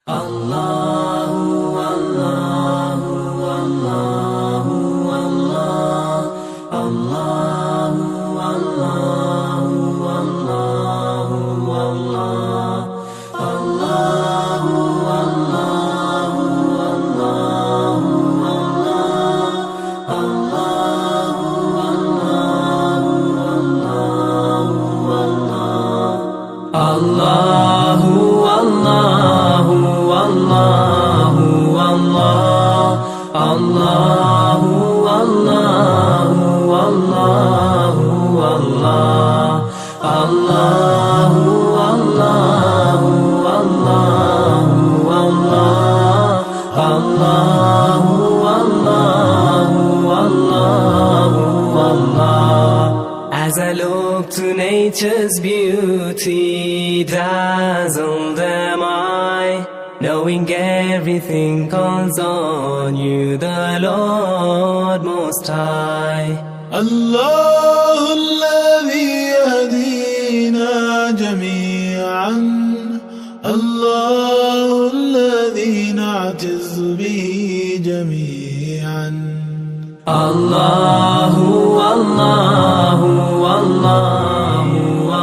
As I look to nature's beauty, dazzled am I, knowing everything calls on you, the Lord Most High. الله الذي يهدينا جميعا، الله الذي نعتز به جميعا. الله الله الله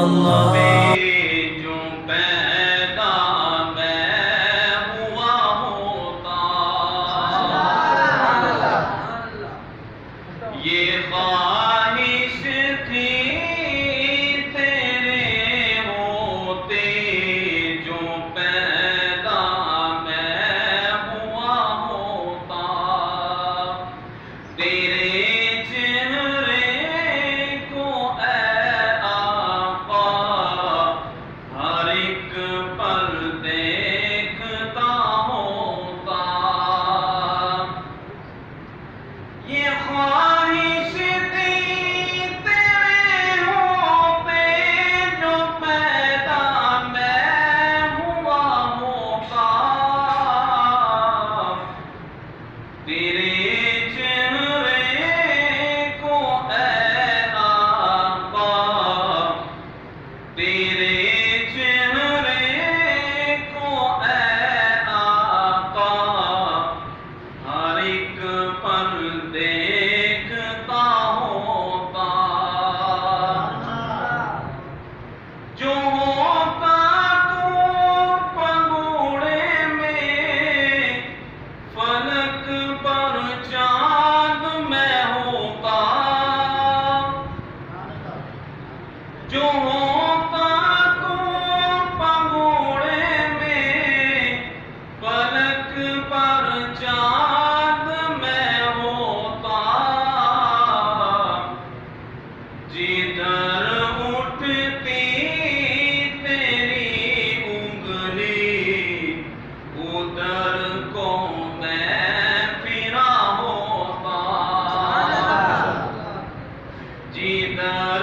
الله جو پیدا میں ہوا ہوتا، یہ خواہش تھی تیرے ہوتے، جو پیدا میں ہوا ہوتا، تیرے چہرے کو اے آقا ہر ایک پل دیکھتا ہوتا. یہ خواہش تھی تیرے ہوتے، جو پیدا میں ہوا ہوتا، تیرے جو ہوتا تو پگوڑے میں، فلک پر چاند میں ہوتا، جدھر اٹھتی تیری انگلی ادھر کو میں پھرا ہوتا، جدھر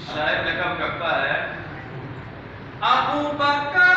شاعر نقل کرتا ہے ابو بکر